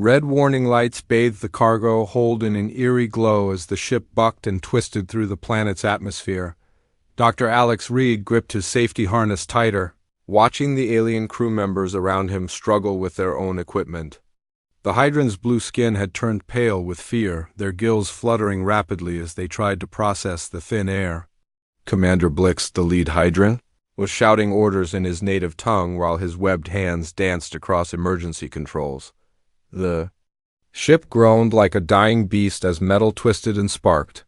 Red warning lights bathed the cargo hold in an eerie glow as the ship bucked and twisted through the planet's atmosphere. Dr. Alex Reed gripped his safety harness tighter, watching the alien crew members around him struggle with their own equipment. The Hydrant's blue skin had turned pale with fear, their gills fluttering rapidly as they tried to process the thin air. Commander Blix, the lead Hydrant, was shouting orders in his native tongue while his webbed hands danced across emergency controls. The ship groaned like a dying beast as metal twisted and sparked.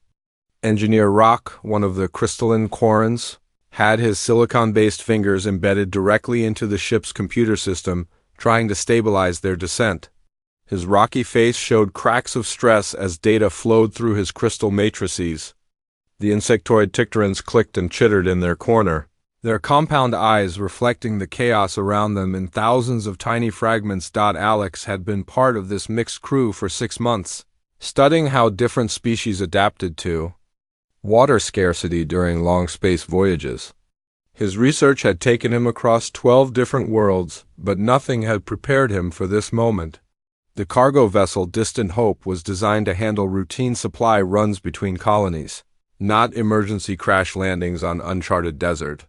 Engineer Rock, one of the crystalline Quarrens, had his silicon-based fingers embedded directly into the ship's computer system, trying to stabilize their descent. His rocky face showed cracks of stress as data flowed through his crystal matrices. The insectoid Tictorans clicked and chittered in their corner, their compound eyes reflecting the chaos around them in thousands of tiny fragments. Alex had been part of this mixed crew for 6 months, studying how different species adapted to water scarcity during long space voyages. His research had taken him across 12 different worlds, but nothing had prepared him for this moment. The cargo vessel Distant Hope was designed to handle routine supply runs between colonies, not emergency crash landings on uncharted desert.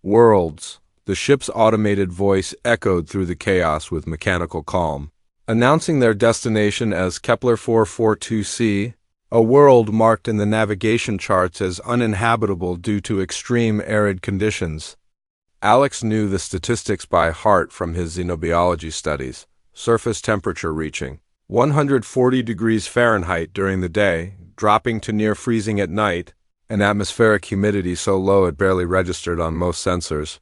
Worlds. The ship's automated voice echoed through the chaos with mechanical calm, announcing their destination as Kepler 442c, a world marked in the navigation charts as uninhabitable due to extreme arid conditions. Alex knew the statistics by heart from his xenobiology studies, surface temperature reaching 140 degrees Fahrenheit during the day, dropping to near freezing at night, and atmospheric humidity so low it barely registered on most sensors.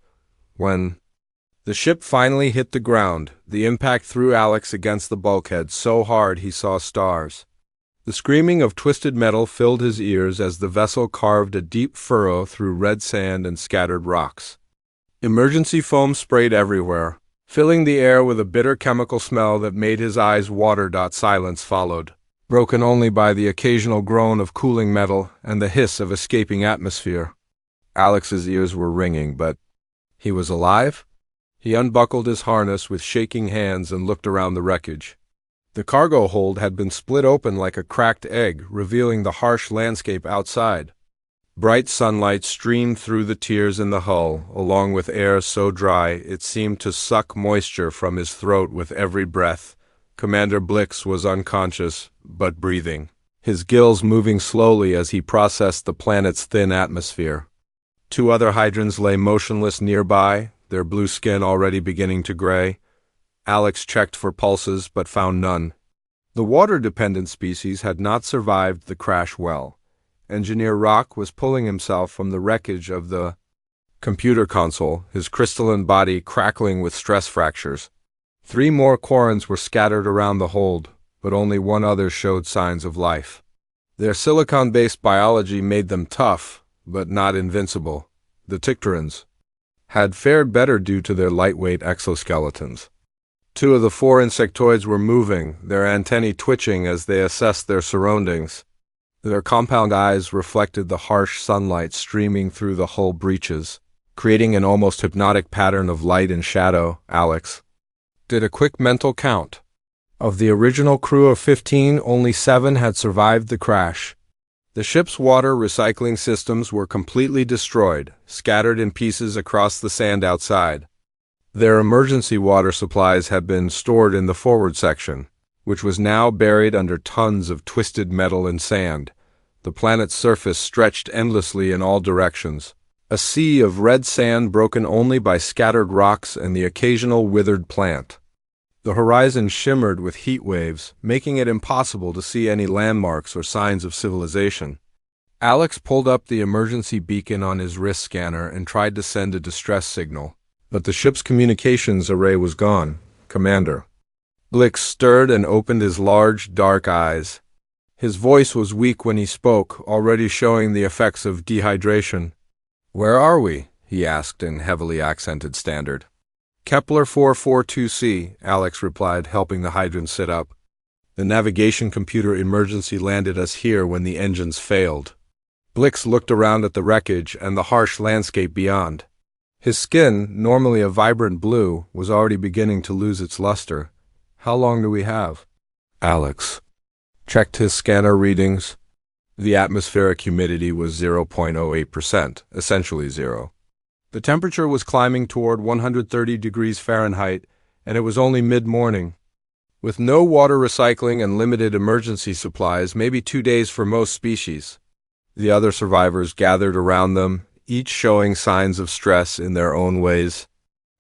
When the ship finally hit the ground, the impact threw Alex against the bulkhead so hard he saw stars. The screaming of twisted metal filled his ears as the vessel carved a deep furrow through red sand and scattered rocks. Emergency foam sprayed everywhere, filling the air with a bitter chemical smell that made his eyes water. Silence followed, broken only by the occasional groan of cooling metal and the hiss of escaping atmosphere. Alex's ears were ringing, but he was alive? He unbuckled his harness with shaking hands and looked around the wreckage. The cargo hold had been split open like a cracked egg, revealing the harsh landscape outside. Bright sunlight streamed through the tears in the hull, along with air so dry it seemed to suck moisture from his throat with every breath. Commander Blix was unconscious, but breathing, his gills moving slowly as he processed the planet's thin atmosphere. 2 other hydrants lay motionless nearby, their blue skin already beginning to gray. Alex checked for pulses, but found none. The water-dependent species had not survived the crash well. Engineer Rock was pulling himself from the wreckage of the computer console, his crystalline body crackling with stress fractures. 3 more Quarrens were scattered around the hold, but only 1 other showed signs of life. Their silicon-based biology made them tough, but not invincible. The Tictorans had fared better due to their lightweight exoskeletons. 2 of the 4 insectoids were moving, their antennae twitching as they assessed their surroundings. Their compound eyes reflected the harsh sunlight streaming through the hull breaches, creating an almost hypnotic pattern of light and shadow. Alex did a quick mental count. Of the original crew of 15, only 7 had survived the crash. The ship's water recycling systems were completely destroyed, scattered in pieces across the sand outside. Their emergency water supplies had been stored in the forward section, which was now buried under tons of twisted metal and sand. The planet's surface stretched endlessly in all directions, a sea of red sand broken only by scattered rocks and the occasional withered plant. The horizon shimmered with heat waves, making it impossible to see any landmarks or signs of civilization. Alex pulled up the emergency beacon on his wrist scanner and tried to send a distress signal, but the ship's communications array was gone. Commander Blix stirred and opened his large, dark eyes. His voice was weak when he spoke, already showing the effects of dehydration. "Where are we?" he asked in heavily accented Standard. "Kepler 442c, Alex replied, helping the hydrant sit up. "The navigation computer emergency landed us here when the engines failed." Blix looked around at the wreckage and the harsh landscape beyond. His skin, normally a vibrant blue, was already beginning to lose its luster. "How long do we have?" Alex checked his scanner readings. The atmospheric humidity was 0.08%, essentially zero. The temperature was climbing toward 130 degrees Fahrenheit, and it was only mid-morning. With no water recycling and limited emergency supplies, maybe 2 days for most species. The other survivors gathered around them, each showing signs of stress in their own ways.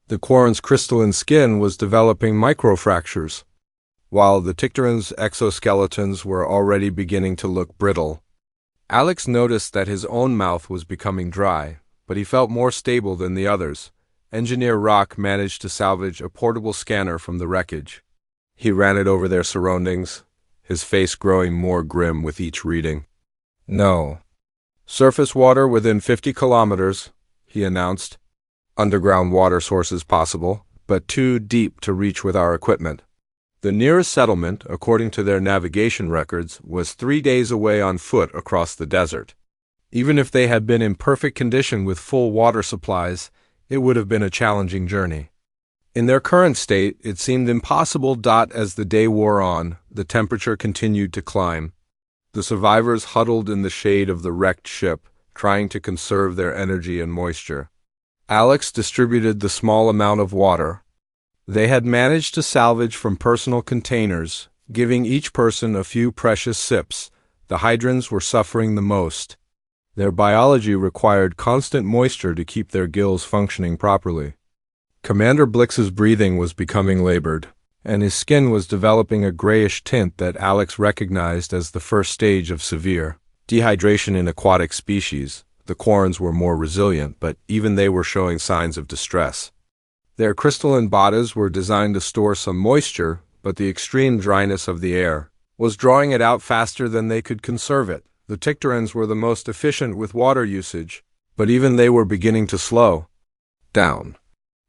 The Quarren's crystalline skin was developing microfractures, while the Tictoran's exoskeletons were already beginning to look brittle. Alex noticed that his own mouth was becoming dry, but he felt more stable than the others. Engineer Rock managed to salvage a portable scanner from the wreckage. He ran it over their surroundings, his face growing more grim with each reading. No. Surface water within 50 kilometers, he announced. Underground water sources possible, but too deep to reach with our equipment. The nearest settlement, according to their navigation records, was 3 days away on foot across the desert. Even if they had been in perfect condition with full water supplies, it would have been a challenging journey. In their current state, it seemed impossible. As the day wore on, the temperature continued to climb. The survivors huddled in the shade of the wrecked ship, trying to conserve their energy and moisture. Alex distributed the small amount of water they had managed to salvage from personal containers, giving each person a few precious sips. The hydrants were suffering the most. Their biology required constant moisture to keep their gills functioning properly. Commander Blix's breathing was becoming labored, and his skin was developing a grayish tint that Alex recognized as the first stage of severe dehydration in aquatic species. The Quarrens were more resilient, but even they were showing signs of distress. Their crystalline bodies were designed to store some moisture, but the extreme dryness of the air was drawing it out faster than they could conserve it. The Tictorans were the most efficient with water usage, but even they were beginning to slow down.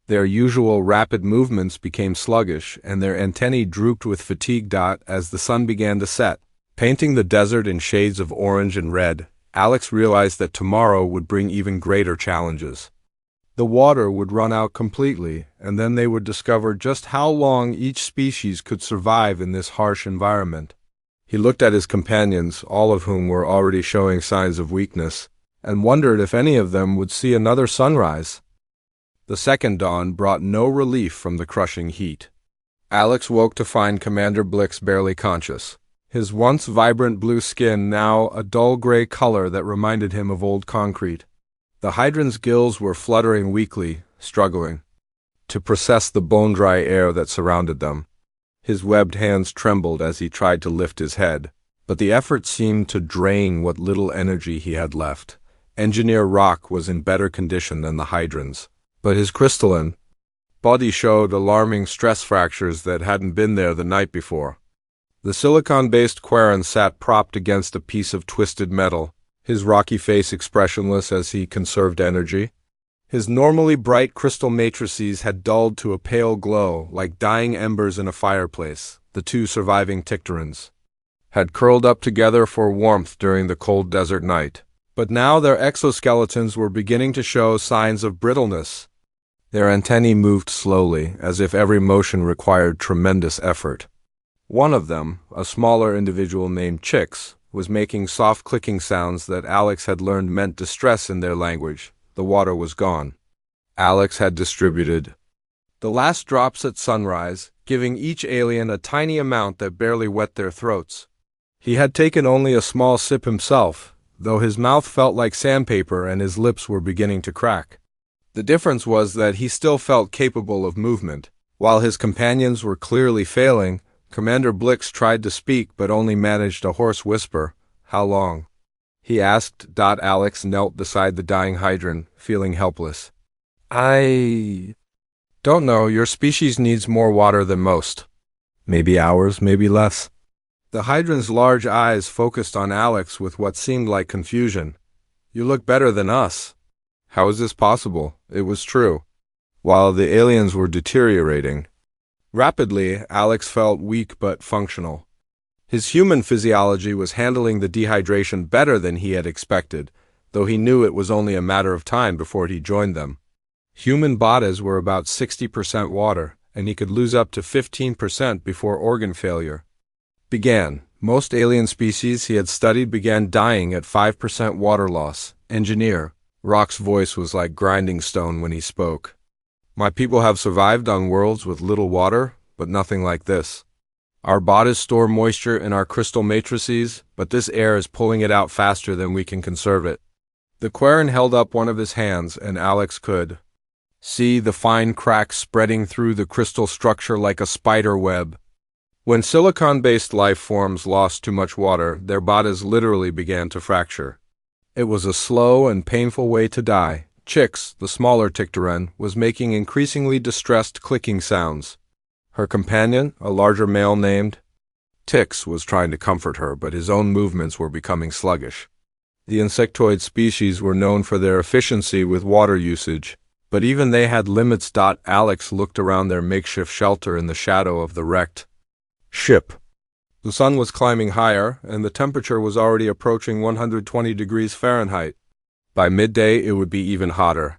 Their usual rapid movements became sluggish, and their antennae drooped with fatigue. As the sun began to set, painting the desert in shades of orange and red, Alex realized that tomorrow would bring even greater challenges. The water would run out completely, and then they would discover just how long each species could survive in this harsh environment. He looked at his companions, all of whom were already showing signs of weakness, and wondered if any of them would see another sunrise. The second dawn brought no relief from the crushing heat. Alex woke to find Commander Blix barely conscious, his once vibrant blue skin now a dull gray color that reminded him of old concrete. The hydrant's gills were fluttering weakly, struggling to process the bone-dry air that surrounded them. His webbed hands trembled as he tried to lift his head, but the effort seemed to drain what little energy he had left. Engineer Rock was in better condition than the hydrants, but his crystalline body showed alarming stress fractures that hadn't been there the night before. The silicon-based Quarren sat propped against a piece of twisted metal, his rocky face expressionless as he conserved energy. His normally bright crystal matrices had dulled to a pale glow, like dying embers in a fireplace. The two surviving Tictorans had curled up together for warmth during the cold desert night, but now their exoskeletons were beginning to show signs of brittleness. Their antennae moved slowly, as if every motion required tremendous effort. One of them, a smaller individual named Chicks, was making soft clicking sounds that Alex had learned meant distress in their language. The water was gone. Alex had distributed the last drops at sunrise, giving each alien a tiny amount that barely wet their throats. He had taken only a small sip himself, though his mouth felt like sandpaper and his lips were beginning to crack. The difference was that he still felt capable of movement. While his companions were clearly failing, Commander Blix tried to speak but only managed a hoarse whisper. "How long?" he asked. Alex knelt beside the dying hydrant, feeling helpless. "I don't know. Your species needs more water than most. Maybe hours, maybe less." The hydrant's large eyes focused on Alex with what seemed like confusion. "You look better than us." How is this possible? It was true. While the aliens were deteriorating rapidly, Alex felt weak but functional. His human physiology was handling the dehydration better than he had expected, though he knew it was only a matter of time before he joined them. Human bodies were about 60% water, and he could lose up to 15% before organ failure. began. Most alien species he had studied began dying at 5% water loss. Engineer. Rock's voice was like grinding stone when he spoke. My people have survived on worlds with little water, but nothing like this. Our bodies store moisture in our crystal matrices, but this air is pulling it out faster than we can conserve it. The Quarren held up one of his hands, and Alex could see the fine cracks spreading through the crystal structure like a spider web. When silicon-based life forms lost too much water, their bodies literally began to fracture. It was a slow and painful way to die. Chix, the smaller Tictoren, was making increasingly distressed clicking sounds. Her companion, a larger male named Tix, was trying to comfort her, but his own movements were becoming sluggish. The insectoid species were known for their efficiency with water usage, but even they had limits. Alex looked around their makeshift shelter in the shadow of the wrecked ship. The sun was climbing higher, and the temperature was already approaching 120 degrees Fahrenheit. By midday, it would be even hotter.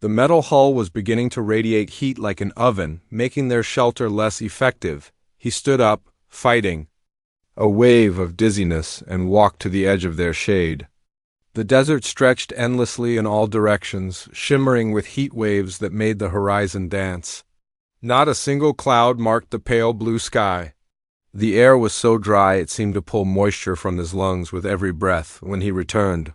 The metal hull was beginning to radiate heat like an oven, making their shelter less effective. He stood up, fighting a wave of dizziness, and walked to the edge of their shade. The desert stretched endlessly in all directions, shimmering with heat waves that made the horizon dance. Not a single cloud marked the pale blue sky. The air was so dry it seemed to pull moisture from his lungs with every breath. When he returned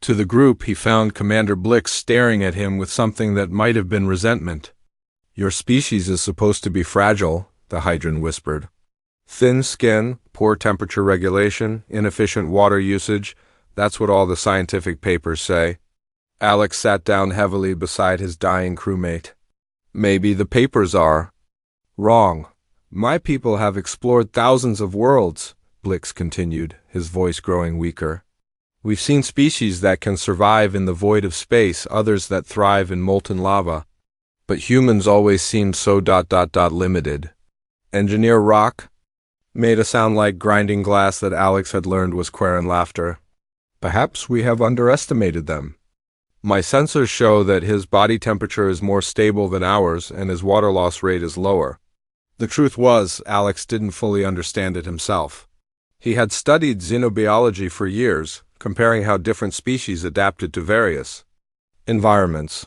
to the group, he found Commander Blix staring at him with something that might have been resentment. Your species is supposed to be fragile, the Hydran whispered. Thin skin, poor temperature regulation, inefficient water usage, that's what all the scientific papers say. Alex sat down heavily beside his dying crewmate. Maybe the papers are wrong. My people have explored thousands of worlds, Blix continued, his voice growing weaker. We've seen species that can survive in the void of space, others that thrive in molten lava. But humans always seemed so limited. Engineer Rock made a sound like grinding glass that Alex had learned was Quarren laughter. Perhaps we have underestimated them. My sensors show that his body temperature is more stable than ours and his water loss rate is lower. The truth was, Alex didn't fully understand it himself. He had studied xenobiology for years, comparing how different species adapted to various environments.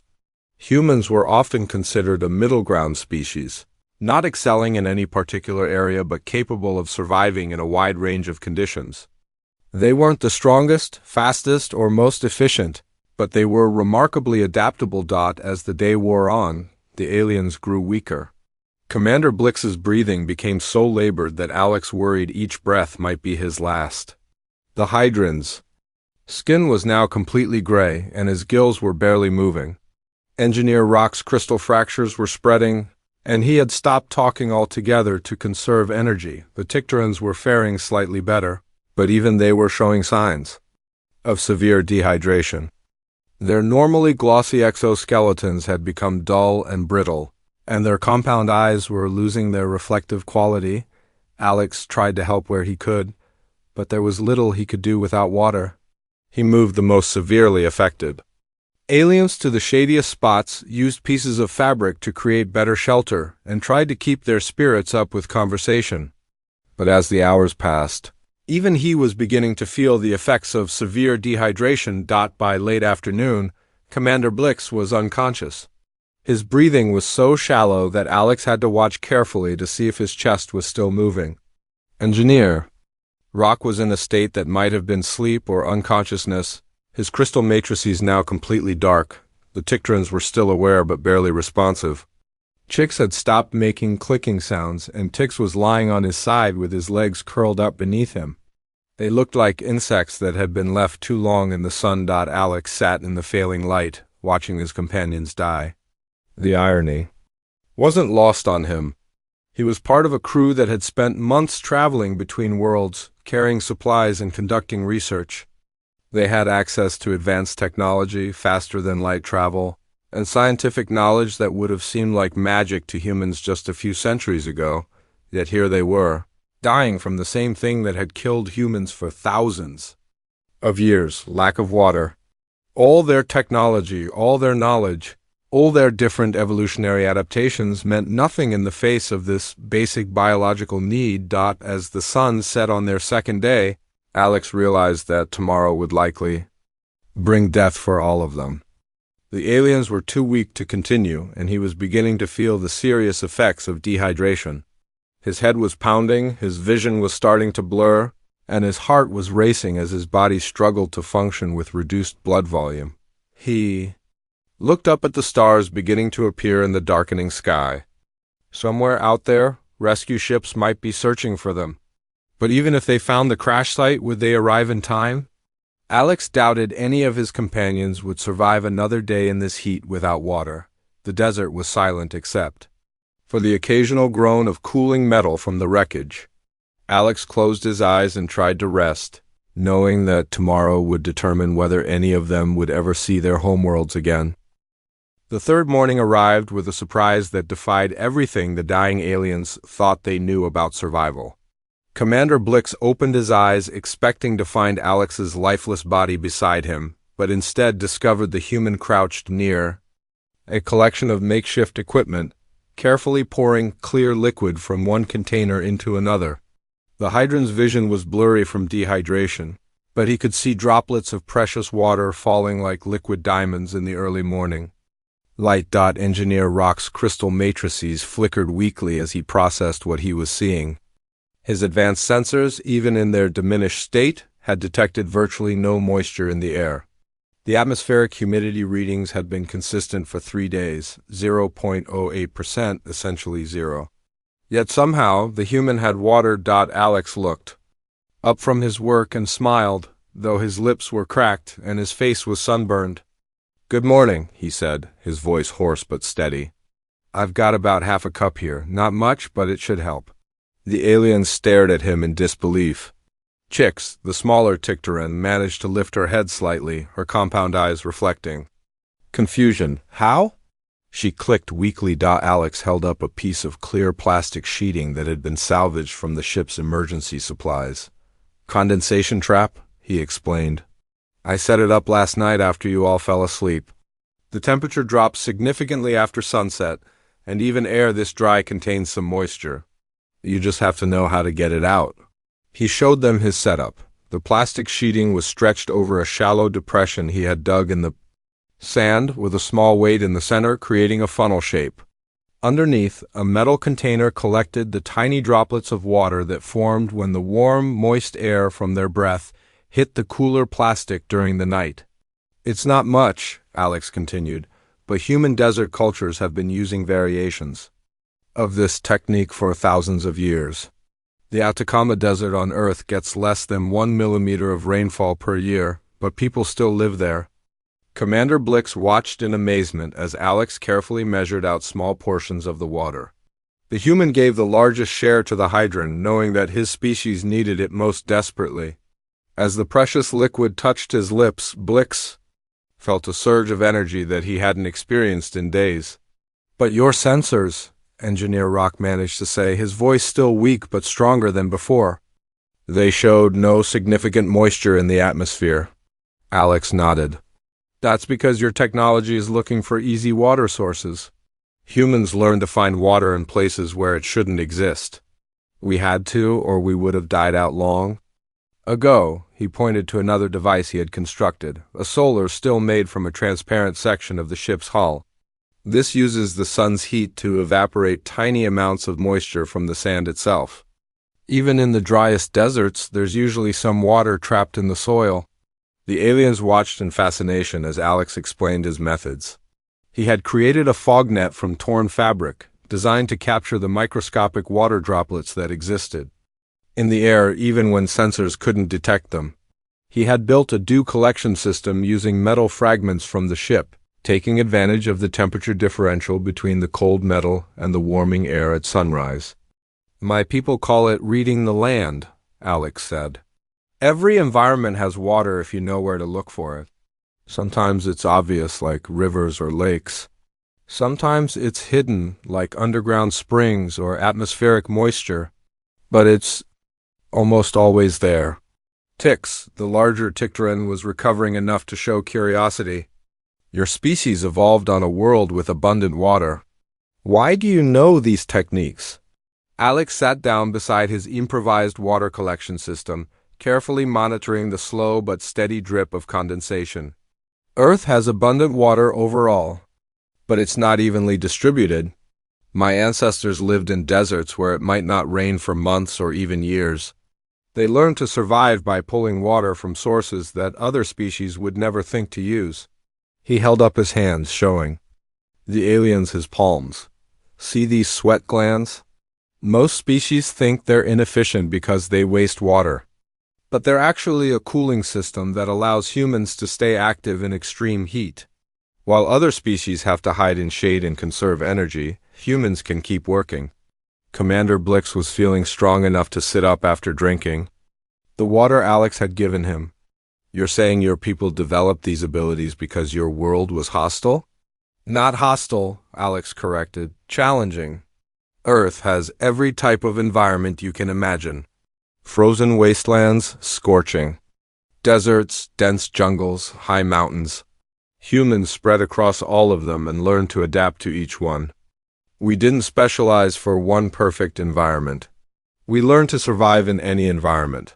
Humans were often considered a middle ground species, not excelling in any particular area but capable of surviving in a wide range of conditions. They weren't the strongest, fastest, or most efficient, but they were remarkably adaptable. As the day wore on, the aliens grew weaker. Commander Blix's breathing became so labored that Alex worried each breath might be his last. The Hydran's skin was now completely gray, and his gills were barely moving. Engineer Rock's crystal fractures were spreading, and he had stopped talking altogether to conserve energy. The Tictorans were faring slightly better, but even they were showing signs of severe dehydration. Their normally glossy exoskeletons had become dull and brittle, and their compound eyes were losing their reflective quality. Alex tried to help where he could, but there was little he could do without water. He moved the most severely affected aliens to the shadiest spots, used pieces of fabric to create better shelter, and tried to keep their spirits up with conversation. But as the hours passed, even he was beginning to feel the effects of severe dehydration. By late afternoon, Commander Blix was unconscious. His breathing was so shallow that Alex had to watch carefully to see if his chest was still moving. Engineer Rock was in a state that might have been sleep or unconsciousness, his crystal matrices now completely dark. The Tictorans were still aware but barely responsive. Chix had stopped making clicking sounds, and Tix was lying on his side with his legs curled up beneath him. They looked like insects that had been left too long in the sun. Alex sat in the failing light, watching his companions die. The irony wasn't lost on him. He was part of a crew that had spent months traveling between worlds, carrying supplies and conducting research. They had access to advanced technology, faster than light travel, and scientific knowledge that would have seemed like magic to humans just a few centuries ago, yet here they were, dying from the same thing that had killed humans for thousands of years: lack of water. All their technology, all their knowledge, All their different evolutionary adaptations meant nothing in the face of this basic biological need. As the sun set on their second day, Alex realized that tomorrow would likely bring death for all of them. The aliens were too weak to continue, and he was beginning to feel the serious effects of dehydration. His head was pounding, his vision was starting to blur, and his heart was racing as his body struggled to function with reduced blood volume. He looked up at the stars beginning to appear in the darkening sky. Somewhere out there, rescue ships might be searching for them. But even if they found the crash site, would they arrive in time? Alex doubted any of his companions would survive another day in this heat without water. The desert was silent except for the occasional groan of cooling metal from the wreckage. Alex closed his eyes and tried to rest, knowing that tomorrow would determine whether any of them would ever see their homeworlds again. The third morning arrived with a surprise that defied everything the dying aliens thought they knew about survival. Commander Blix opened his eyes, expecting to find Alex's lifeless body beside him, but instead discovered the human crouched near a collection of makeshift equipment, carefully pouring clear liquid from one container into another. The hydrant's vision was blurry from dehydration, but he could see droplets of precious water falling like liquid diamonds in the early morning. Light. Engineer Rock's crystal matrices flickered weakly as he processed what he was seeing. His advanced sensors, even in their diminished state, had detected virtually no moisture in the air. The atmospheric humidity readings had been consistent for 3 days, 0.08%, essentially zero. Yet somehow the human had water. Alex looked up from his work and smiled, though his lips were cracked and his face was sunburned. "Good morning," he said, his voice hoarse but steady. "I've got about half a cup here. Not much, but it should help." The aliens stared at him in disbelief. Chix, the smaller Tictoran, managed to lift her head slightly, her compound eyes reflecting confusion. "How?" She clicked weakly. Alex held up a piece of clear plastic sheeting that had been salvaged from the ship's emergency supplies. "Condensation trap," he explained. "I set it up last night after you all fell asleep. The temperature drops significantly after sunset, and even air this dry contains some moisture. You just have to know how to get it out." He showed them his setup. The plastic sheeting was stretched over a shallow depression he had dug in the sand, with a small weight in the center, creating a funnel shape. Underneath, a metal container collected the tiny droplets of water that formed when the warm, moist air from their breath hit the cooler plastic during the night. "It's not much," Alex continued, "but human desert cultures have been using variations of this technique for thousands of years. The Atacama Desert on Earth gets less than 1 millimeter of rainfall per year, but people still live there." Commander Blix watched in amazement as Alex carefully measured out small portions of the water. The human gave the largest share to the hydrant, knowing that his species needed it most desperately. As the precious liquid touched his lips, Blix felt a surge of energy that he hadn't experienced in days. "But your sensors," Engineer Rock managed to say, his voice still weak but stronger than before. "They showed no significant moisture in the atmosphere." Alex nodded. "That's because your technology is looking for easy water sources. Humans learned to find water in places where it shouldn't exist. We had to, or we would have died out long ago." He pointed to another device he had constructed, a solar still made from a transparent section of the ship's hull. "This uses the sun's heat to evaporate tiny amounts of moisture from the sand itself. Even in the driest deserts, there's usually some water trapped in the soil." The aliens watched in fascination as Alex explained his methods. He had created a fog net from torn fabric, designed to capture the microscopic water droplets that existed in the air even when sensors couldn't detect them. He had built a dew collection system using metal fragments from the ship, taking advantage of the temperature differential between the cold metal and the warming air at sunrise. "My people call it reading the land," Alex said. "Every environment has water if you know where to look for it. Sometimes it's obvious, like rivers or lakes. Sometimes it's hidden, like underground springs or atmospheric moisture. But it's almost always there." Tix, the larger Tictoran, was recovering enough to show curiosity. Your species evolved on a world with abundant water. Why do you know these techniques? Alex sat down beside his improvised water collection system, carefully monitoring the slow but steady drip of condensation. Earth has abundant water overall, but it's not evenly distributed. My ancestors lived in deserts where it might not rain for months or even years. They learned to survive by pulling water from sources that other species would never think to use. He held up his hands, showing the aliens his palms. See these sweat glands? Most species think they're inefficient because they waste water. But they're actually a cooling system that allows humans to stay active in extreme heat. While other species have to hide in shade and conserve energy, humans can keep working. Commander Blix was feeling strong enough to sit up after drinking the water Alex had given him. You're saying your people developed these abilities because your world was hostile? Not hostile, Alex corrected. Challenging. Earth has every type of environment you can imagine. Frozen wastelands, scorching. Deserts, dense jungles, high mountains. Humans spread across all of them and learned to adapt to each one. We didn't specialize for one perfect environment. We learned to survive in any environment.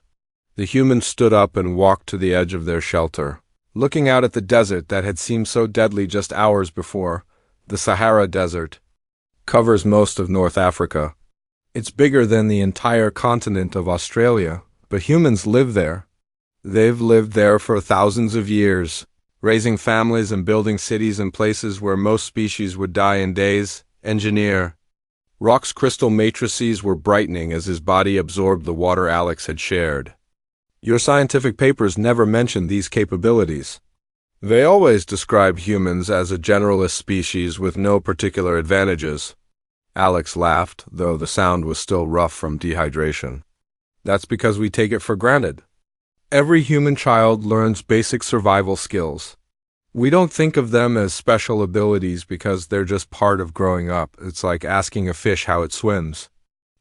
The humans stood up and walked to the edge of their shelter, looking out at the desert that had seemed so deadly just hours before. The Sahara Desert covers most of North Africa. It's bigger than the entire continent of Australia, but humans live there. They've lived there for thousands of years, raising families and building cities in places where most species would die in days. Engineer. Rock's crystal matrices were brightening as his body absorbed the water Alex had shared. Your scientific papers never mention these capabilities. They always describe humans as a generalist species with no particular advantages. Alex laughed, though the sound was still rough from dehydration. That's because we take it for granted. Every human child learns basic survival skills. We don't think of them as special abilities because they're just part of growing up. It's like asking a fish how it swims.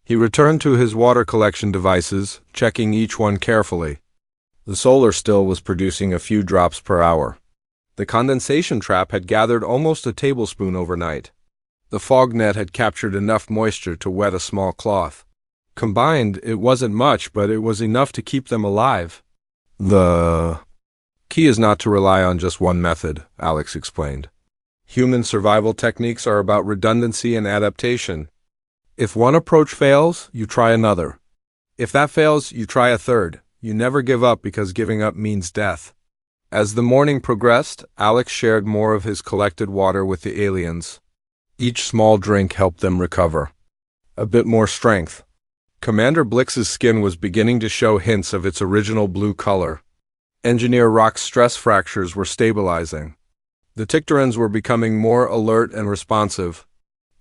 He returned to his water collection devices, checking each one carefully. The solar still was producing a few drops per hour. The condensation trap had gathered almost a tablespoon overnight. The fog net had captured enough moisture to wet a small cloth. Combined, it wasn't much, but it was enough to keep them alive. The key is not to rely on just one method, Alex explained. Human survival techniques are about redundancy and adaptation. If one approach fails, you try another. If that fails, you try a third. You never give up because giving up means death. As the morning progressed, Alex shared more of his collected water with the aliens. Each small drink helped them recover. A bit more strength. Commander Blix's skin was beginning to show hints of its original blue color. Engineer Rock's stress fractures were stabilizing. The Tictorans were becoming more alert and responsive.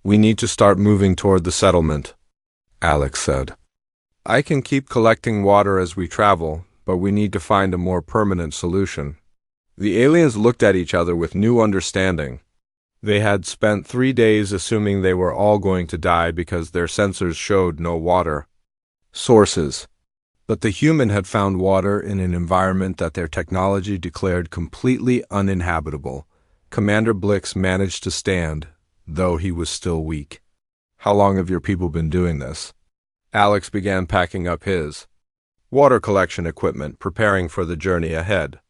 We need to start moving toward the settlement, Alex said. I can keep collecting water as we travel, but we need to find a more permanent solution. The aliens looked at each other with new understanding. They had spent 3 days assuming they were all going to die because their sensors showed no water sources. But the human had found water in an environment that their technology declared completely uninhabitable. Commander Blix managed to stand, though he was still weak. How long have your people been doing this? Alex began packing up his water collection equipment, preparing for the journey ahead.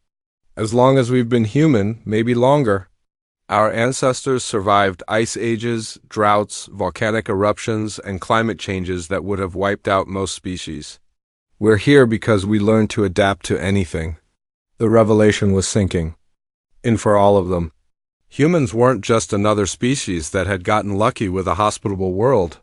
As long as we've been human, maybe longer. Our ancestors survived ice ages, droughts, volcanic eruptions, and climate changes that would have wiped out most species. We're here because we learned to adapt to anything. The revelation was sinking in for all of them. Humans weren't just another species that had gotten lucky with a hospitable world.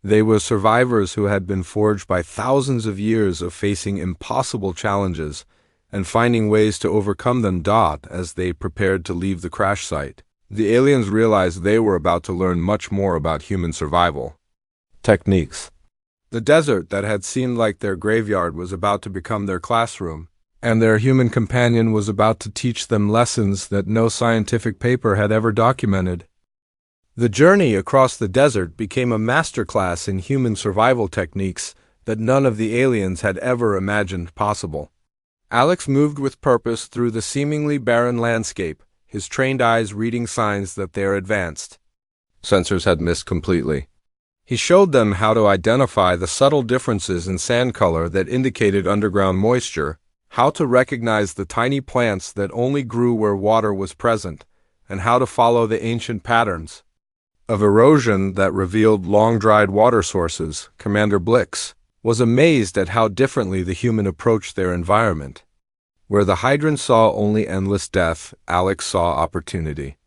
They were survivors who had been forged by thousands of years of facing impossible challenges and finding ways to overcome them. As they prepared to leave the crash site, the aliens realized they were about to learn much more about human survival techniques. The desert that had seemed like their graveyard was about to become their classroom, and their human companion was about to teach them lessons that no scientific paper had ever documented. The journey across the desert became a masterclass in human survival techniques that none of the aliens had ever imagined possible. Alex moved with purpose through the seemingly barren landscape, his trained eyes reading signs that their advanced sensors had missed completely. He showed them how to identify the subtle differences in sand color that indicated underground moisture, how to recognize the tiny plants that only grew where water was present, and how to follow the ancient patterns of erosion that revealed long-dried water sources. Commander Blix was amazed at how differently the human approached their environment. Where the hydrant saw only endless death, Alex saw opportunity.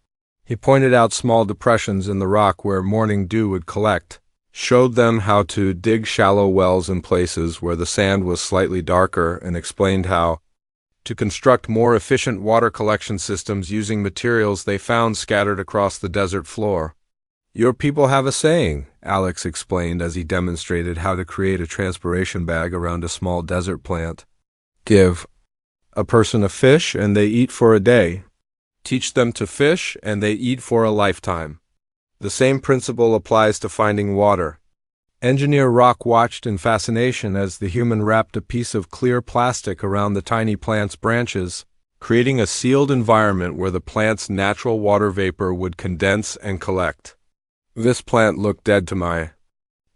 He pointed out small depressions in the rock where morning dew would collect, showed them how to dig shallow wells in places where the sand was slightly darker, and explained how to construct more efficient water collection systems using materials they found scattered across the desert floor. "Your people have a saying," Alex explained as he demonstrated how to create a transpiration bag around a small desert plant. "Give a person a fish and they eat for a day. Teach them to fish and they eat for a lifetime. The same principle applies to finding water." Engineer Rock watched in fascination as the human wrapped a piece of clear plastic around the tiny plant's branches, creating a sealed environment where the plant's natural water vapor would condense and collect. "This plant looked dead to my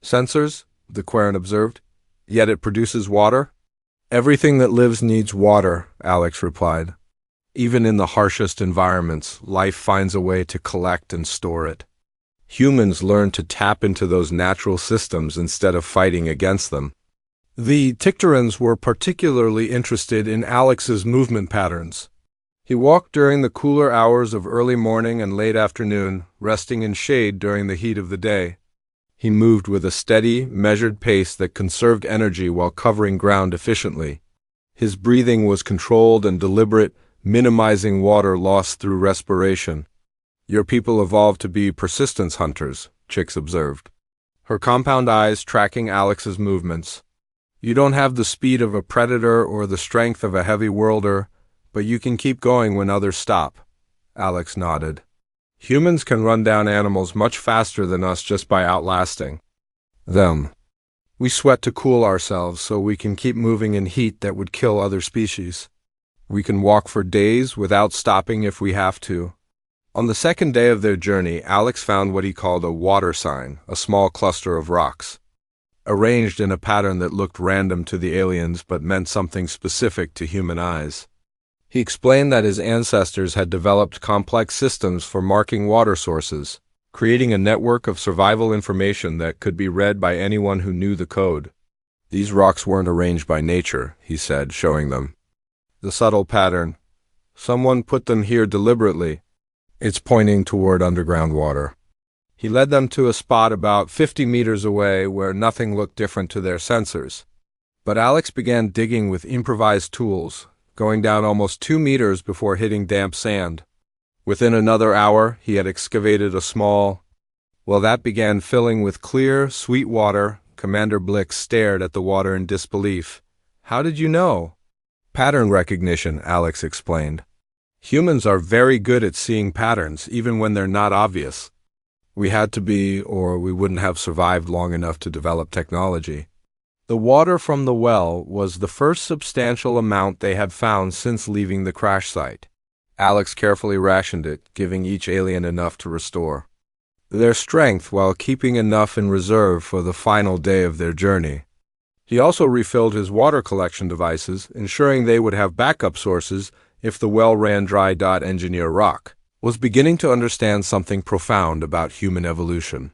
sensors," the Quern observed, "yet it produces water?" "Everything that lives needs water," Alex replied. "Even in the harshest environments, life finds a way to collect and store it. Humans learn to tap into those natural systems instead of fighting against them." The Tictorans were particularly interested in Alex's movement patterns. He walked during the cooler hours of early morning and late afternoon, resting in shade during the heat of the day. He moved with a steady, measured pace that conserved energy while covering ground efficiently. His breathing was controlled and deliberate, minimizing water lost through respiration. "Your people evolved to be persistence hunters," Chix observed, her compound eyes tracking Alex's movements. "You don't have the speed of a predator or the strength of a heavy worlder, but you can keep going when others stop." Alex nodded. "Humans can run down animals much faster than us just by outlasting them. We sweat to cool ourselves so we can keep moving in heat that would kill other species. We can walk for days without stopping if we have to." On the second day of their journey, Alex found what he called a water sign, a small cluster of rocks, arranged in a pattern that looked random to the aliens but meant something specific to human eyes. He explained that his ancestors had developed complex systems for marking water sources, creating a network of survival information that could be read by anyone who knew the code. "These rocks weren't arranged by nature," he said, showing them the subtle pattern. "Someone put them here deliberately. It's pointing toward underground water." He led them to a spot about 50 meters away where nothing looked different to their sensors. But Alex began digging with improvised tools, going down almost 2 meters before hitting damp sand. Within another hour, he had excavated a small well that began filling with clear, sweet water. Commander Blix stared at the water in disbelief. "How did you know?" "Pattern recognition," Alex explained. "Humans are very good at seeing patterns, even when they're not obvious. We had to be, or we wouldn't have survived long enough to develop technology." The water from the well was the first substantial amount they had found since leaving the crash site. Alex carefully rationed it, giving each alien enough to restore their strength while keeping enough in reserve for the final day of their journey. He also refilled his water collection devices, ensuring they would have backup sources if the well ran dry. Engineer Rock was beginning to understand something profound about human evolution.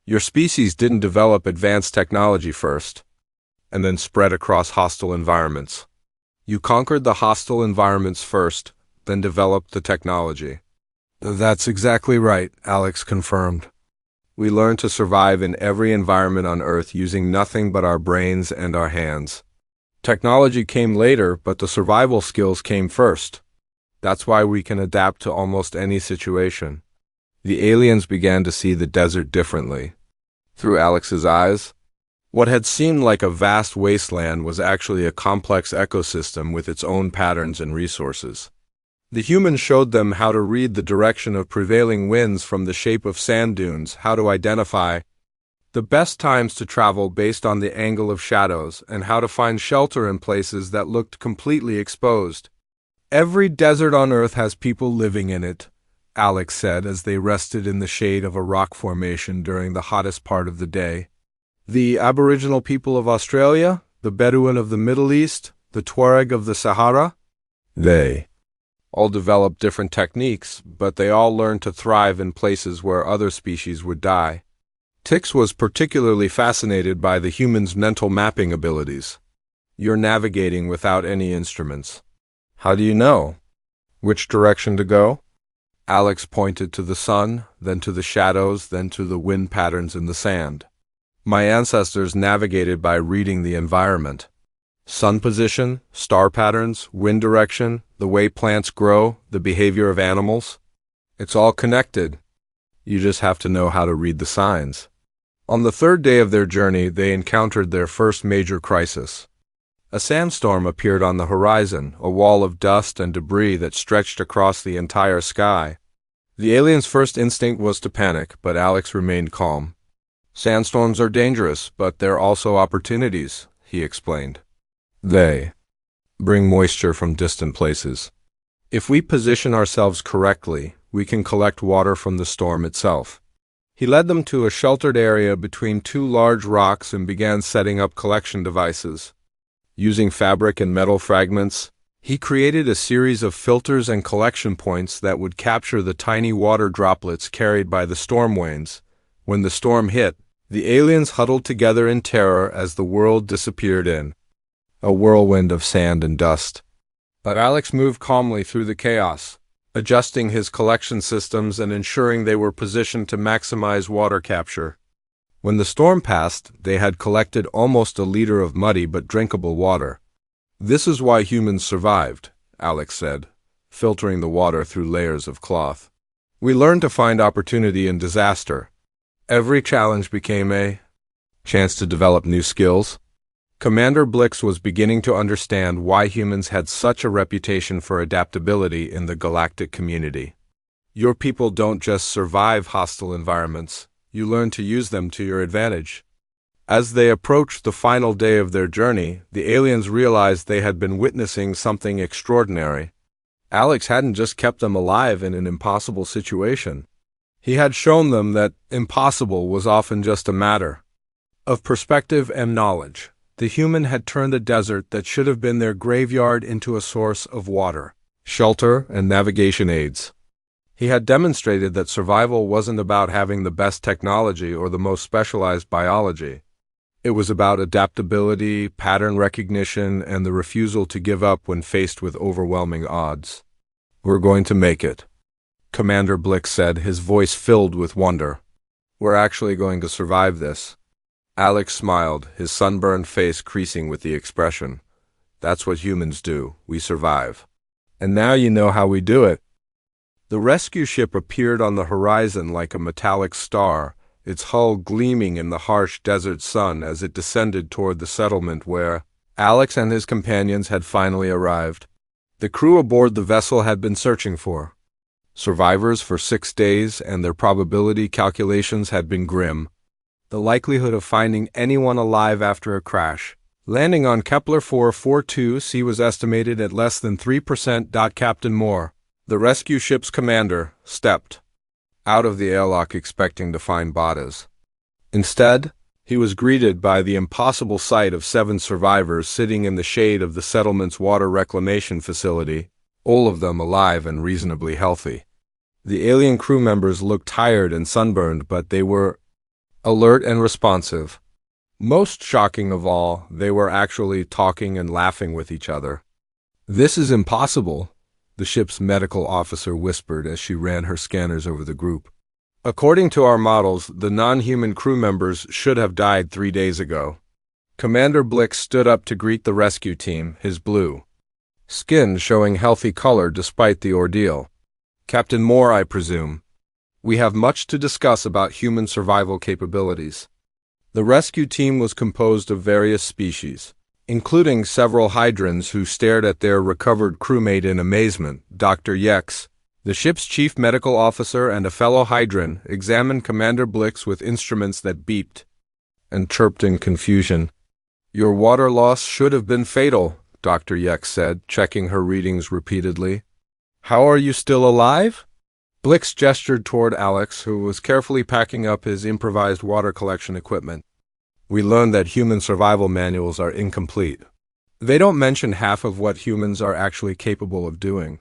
Your species didn't develop advanced technology first, and then spread across hostile environments. You conquered the hostile environments first, then developed the technology. "That's exactly right," Alex confirmed. "We learned to survive in every environment on Earth using nothing but our brains and our hands. Technology came later, but the survival skills came first. That's why we can adapt to almost any situation." The aliens began to see the desert differently. Through Alex's eyes, what had seemed like a vast wasteland was actually a complex ecosystem with its own patterns and resources. The humans showed them how to read the direction of prevailing winds from the shape of sand dunes, how to identify the best times to travel based on the angle of shadows, and how to find shelter in places that looked completely exposed. Every desert on Earth has people living in it, Alex said as they rested in the shade of a rock formation during the hottest part of the day. The Aboriginal people of Australia, the Bedouin of the Middle East, the Tuareg of the Sahara, they all developed different techniques, but they all learned to thrive in places where other species would die. Tix was particularly fascinated by the human's mental mapping abilities. You're navigating without any instruments. How do you know which direction to go? Alex pointed to the sun, then to the shadows, then to the wind patterns in the sand. My ancestors navigated by reading the environment. Sun position, star patterns, wind direction, the way plants grow, the behavior of animals. It's all connected. You just have to know how to read the signs. On the third day of their journey, they encountered their first major crisis. A sandstorm appeared on the horizon, a wall of dust and debris that stretched across the entire sky. The aliens' first instinct was to panic, but Alex remained calm. Sandstorms are dangerous, but they're also opportunities, he explained. They bring moisture from distant places. If we position ourselves correctly, we can collect water from the storm itself. He led them to a sheltered area between two large rocks and began setting up collection devices. Using fabric and metal fragments, he created a series of filters and collection points that would capture the tiny water droplets carried by the storm waves. When the storm hit, the aliens huddled together in terror as the world disappeared in a whirlwind of sand and dust. But Alex moved calmly through the chaos, adjusting his collection systems and ensuring they were positioned to maximize water capture. When the storm passed, they had collected almost a liter of muddy but drinkable water. This is why humans survived, Alex said, filtering the water through layers of cloth. We learned to find opportunity in disaster. Every challenge became a chance to develop new skills. Commander Blix was beginning to understand why humans had such a reputation for adaptability in the galactic community. Your people don't just survive hostile environments. You learn to use them to your advantage. As they approached the final day of their journey, the aliens realized they had been witnessing something extraordinary. Alex hadn't just kept them alive in an impossible situation. He had shown them that impossible was often just a matter of perspective and knowledge. The human had turned a desert that should have been their graveyard into a source of water, shelter, and navigation aids. He had demonstrated that survival wasn't about having the best technology or the most specialized biology. It was about adaptability, pattern recognition, and the refusal to give up when faced with overwhelming odds. We're going to make it, Commander Blix said, his voice filled with wonder. We're actually going to survive this. Alex smiled, his sunburned face creasing with the expression. That's what humans do. We survive. And now you know how we do it. The rescue ship appeared on the horizon like a metallic star, its hull gleaming in the harsh desert sun as it descended toward the settlement where Alex and his companions had finally arrived. The crew aboard the vessel had been searching for survivors for 6 days, and their probability calculations had been grim. The likelihood of finding anyone alive after a crash landing on Kepler 442c was estimated at less than 3%. Captain Moore, the rescue ship's commander, stepped out of the airlock expecting to find bodies. Instead, he was greeted by the impossible sight of 7 survivors sitting in the shade of the settlement's water reclamation facility, all of them alive and reasonably healthy. The alien crew members looked tired and sunburned, but they were alert and responsive. Most shocking of all, they were actually talking and laughing with each other. "This is impossible," the ship's medical officer whispered as she ran her scanners over the group. "According to our models, the non-human crew members should have died 3 days ago." Commander Blix stood up to greet the rescue team, his blue skin showing healthy color despite the ordeal. "Captain Moore, I presume. We have much to discuss about human survival capabilities." The rescue team was composed of various species, including several hydrants who stared at their recovered crewmate in amazement. Dr. Yex, the ship's chief medical officer, and a fellow hydrant examined Commander Blix with instruments that beeped and chirped in confusion. "Your water loss should have been fatal," Dr. Yex said, checking her readings repeatedly. How are you still alive? Blix gestured toward Alex, who was carefully packing up his improvised water collection equipment. We learned that human survival manuals are incomplete. They don't mention half of what humans are actually capable of doing.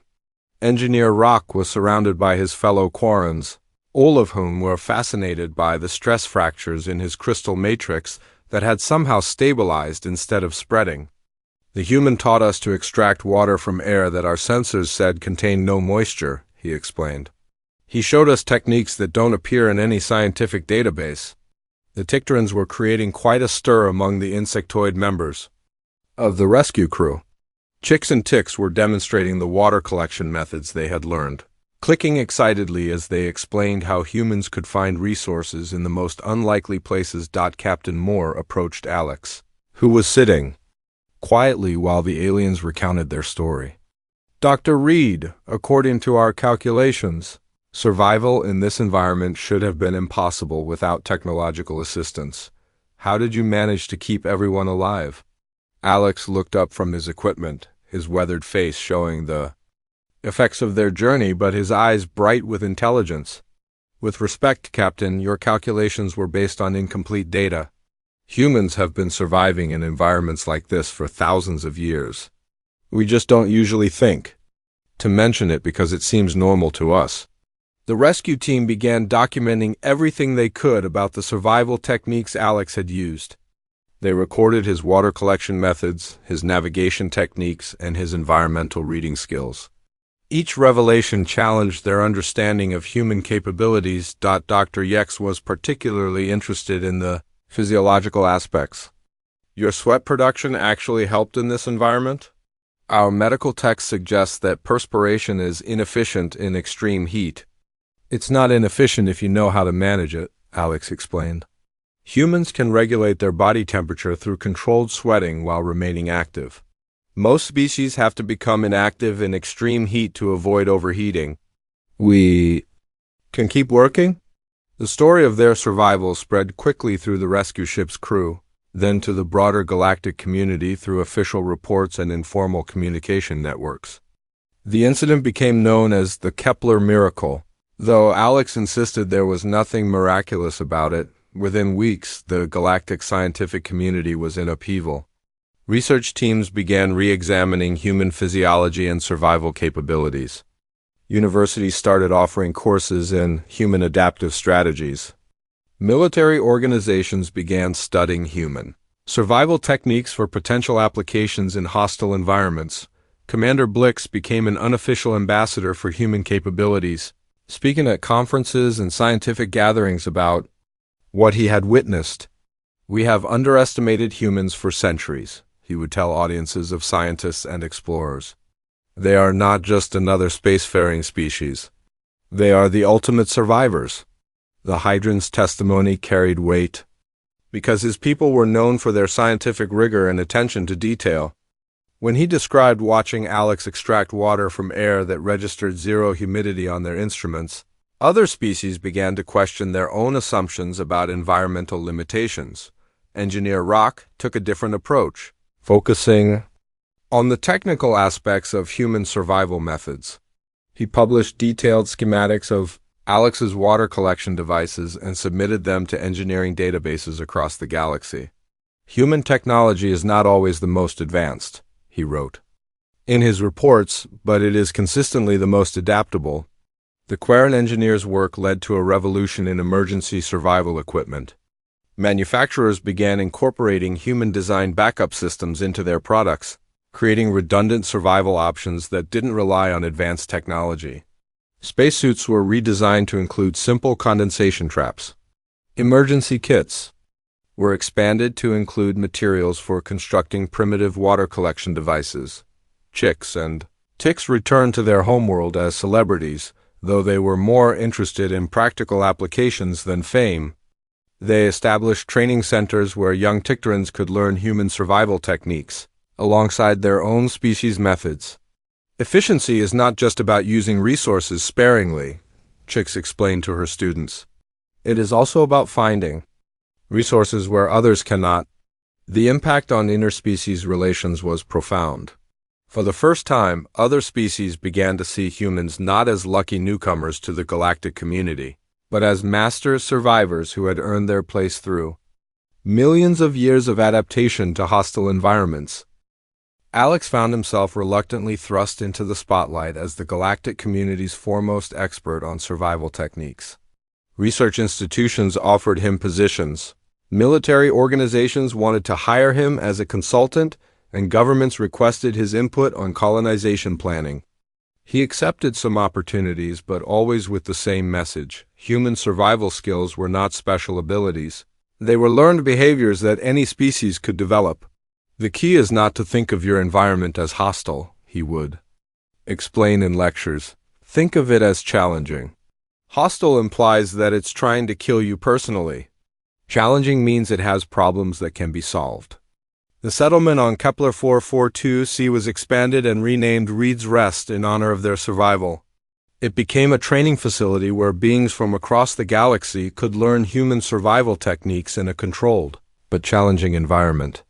Engineer Rock was surrounded by his fellow Quarrens, all of whom were fascinated by the stress fractures in his crystal matrix that had somehow stabilized instead of spreading. The human taught us to extract water from air that our sensors said contained no moisture, he explained. He showed us techniques that don't appear in any scientific database. The Tictorans were creating quite a stir among the insectoid members of the rescue crew. Chicks and ticks were demonstrating the water collection methods they had learned, clicking excitedly as they explained how humans could find resources in the most unlikely places. Captain Moore approached Alex, who was sitting quietly while the aliens recounted their story. Dr. Reed, according to our calculations, survival in this environment should have been impossible without technological assistance. How did you manage to keep everyone alive? Alex looked up from his equipment, his weathered face showing the effects of their journey, but his eyes bright with intelligence. With respect, Captain, your calculations were based on incomplete data. Humans have been surviving in environments like this for thousands of years. We just don't usually think to mention it because it seems normal to us. The rescue team began documenting everything they could about the survival techniques Alex had used. They recorded his water collection methods, his navigation techniques, and his environmental reading skills. Each revelation challenged their understanding of human capabilities. Dr. Yex was particularly interested in the physiological aspects. Your sweat production actually helped in this environment? Our medical text suggests that perspiration is inefficient in extreme heat. It's not inefficient if you know how to manage it, Alex explained. Humans can regulate their body temperature through controlled sweating while remaining active. Most species have to become inactive in extreme heat to avoid overheating. We can keep working? The story of their survival spread quickly through the rescue ship's crew, then to the broader galactic community through official reports and informal communication networks. The incident became known as the Kepler miracle. Though Alex insisted there was nothing miraculous about it, within weeks the galactic scientific community was in upheaval. Research teams began re-examining human physiology and survival capabilities. Universities started offering courses in human adaptive strategies. Military organizations began studying human survival techniques for potential applications in hostile environments. Commander Blix became an unofficial ambassador for human capabilities, speaking at conferences and scientific gatherings about what he had witnessed. We have underestimated humans for centuries, he would tell audiences of scientists and explorers. They are not just another spacefaring species. They are the ultimate survivors. The Hydran's testimony carried weight because his people were known for their scientific rigor and attention to detail. When he described watching Alex extract water from air that registered zero humidity on their instruments, other species began to question their own assumptions about environmental limitations. Engineer Rock took a different approach, focusing on the technical aspects of human survival methods. He published detailed schematics of Alex's water collection devices and submitted them to engineering databases across the galaxy. Human technology is not always the most advanced, he wrote in his reports, but it is consistently the most adaptable. The Quarren engineers' work led to a revolution in emergency survival equipment. Manufacturers began incorporating human-designed backup systems into their products, creating redundant survival options that didn't rely on advanced technology. Spacesuits were redesigned to include simple condensation traps. Emergency kits were expanded to include materials for constructing primitive water collection devices. Chicks and ticks returned to their homeworld as celebrities, though they were more interested in practical applications than fame. They established training centers where young Tictorans could learn human survival techniques, alongside their own species' methods. Efficiency is not just about using resources sparingly, Chicks explained to her students. It is also about finding resources where others cannot. The impact on interspecies relations was profound. For the first time, other species began to see humans not as lucky newcomers to the galactic community, but as master survivors who had earned their place through millions of years of adaptation to hostile environments. Alex found himself reluctantly thrust into the spotlight as the galactic community's foremost expert on survival techniques. Research institutions offered him positions. Military organizations wanted to hire him as a consultant, and governments requested his input on colonization planning. He accepted some opportunities, but always with the same message: human survival skills were not special abilities. They were learned behaviors that any species could develop. The key is not to think of your environment as hostile, he would explain in lectures. Think of it as challenging. Hostile implies that it's trying to kill you personally. Challenging means it has problems that can be solved. The settlement on Kepler 442c was expanded and renamed Reed's Rest in honor of their survival. It became a training facility where beings from across the galaxy could learn human survival techniques in a controlled but challenging environment.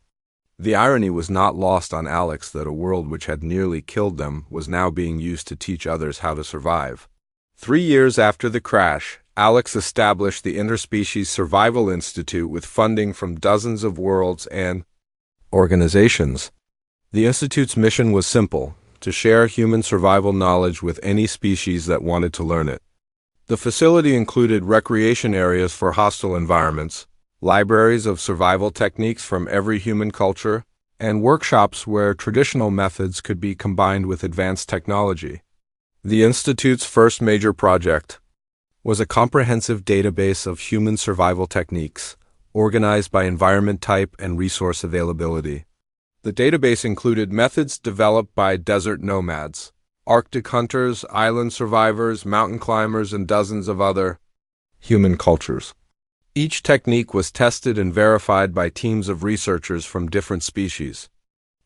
The irony was not lost on Alex that a world which had nearly killed them was now being used to teach others how to survive. 3 years after the crash, Alex established the Interspecies Survival Institute with funding from dozens of worlds and organizations. The Institute's mission was simple: to share human survival knowledge with any species that wanted to learn it. The facility included recreation areas for hostile environments, libraries of survival techniques from every human culture, and workshops where traditional methods could be combined with advanced technology. The Institute's first major project was a comprehensive database of human survival techniques, organized by environment type and resource availability. The database included methods developed by desert nomads, Arctic hunters, island survivors, mountain climbers, and dozens of other human cultures. Each technique was tested and verified by teams of researchers from different species.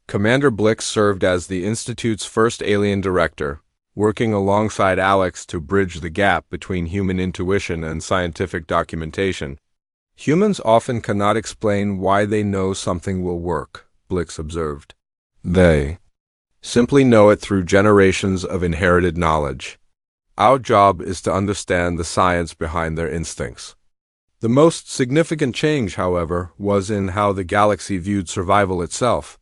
Commander Blix served as the Institute's first alien director, working alongside Alex to bridge the gap between human intuition and scientific documentation. Humans often cannot explain why they know something will work, Blix observed. They simply know it through generations of inherited knowledge. Our job is to understand the science behind their instincts. The most significant change, however, was in how the galaxy viewed survival itself.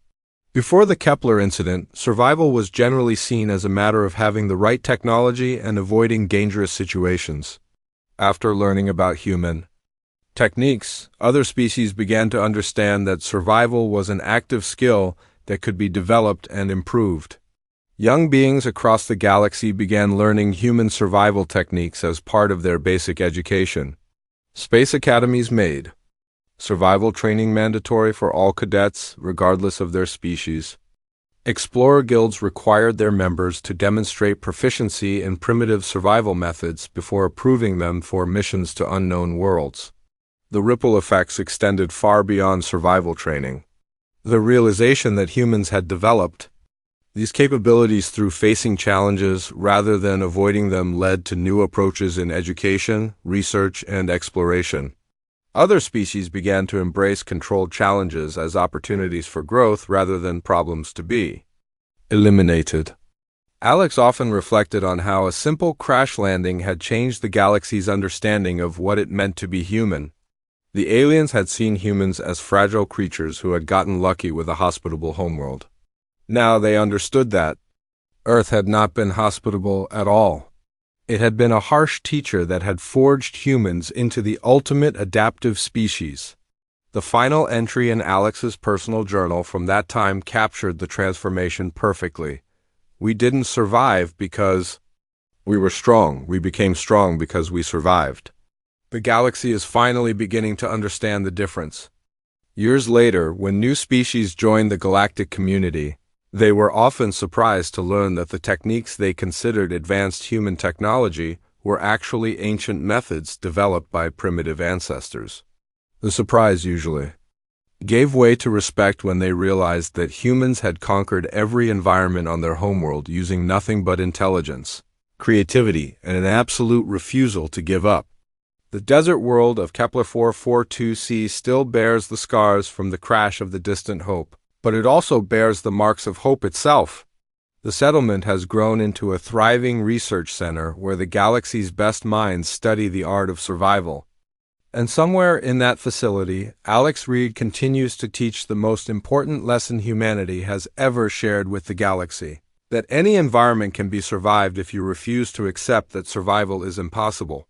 Before the Kepler incident, survival was generally seen as a matter of having the right technology and avoiding dangerous situations. After learning about human techniques, other species began to understand that survival was an active skill that could be developed and improved. Young beings across the galaxy began learning human survival techniques as part of their basic education. Space academies made survival training mandatory for all cadets, regardless of their species. Explorer guilds required their members to demonstrate proficiency in primitive survival methods before approving them for missions to unknown worlds. The ripple effects extended far beyond survival training. The realization that humans had developed these capabilities through facing challenges rather than avoiding them led to new approaches in education, research, and exploration. Other species began to embrace controlled challenges as opportunities for growth rather than problems to be eliminated. Alex often reflected on how a simple crash landing had changed the galaxy's understanding of what it meant to be human. The aliens had seen humans as fragile creatures who had gotten lucky with a hospitable homeworld. Now they understood that Earth had not been hospitable at all. It had been a harsh teacher that had forged humans into the ultimate adaptive species. The final entry in Alex's personal journal from that time captured the transformation perfectly. We didn't survive because we were strong. We became strong because we survived. The galaxy is finally beginning to understand the difference. Years later, when new species joined the galactic community, they were often surprised to learn that the techniques they considered advanced human technology were actually ancient methods developed by primitive ancestors. The surprise usually gave way to respect when they realized that humans had conquered every environment on their homeworld using nothing but intelligence, creativity, and an absolute refusal to give up. The desert world of Kepler 442c still bears the scars from the crash of the distant Hope, but it also bears the marks of Hope itself. The settlement has grown into a thriving research center where the galaxy's best minds study the art of survival. And somewhere in that facility, Alex Reed continues to teach the most important lesson humanity has ever shared with the galaxy: that any environment can be survived if you refuse to accept that survival is impossible.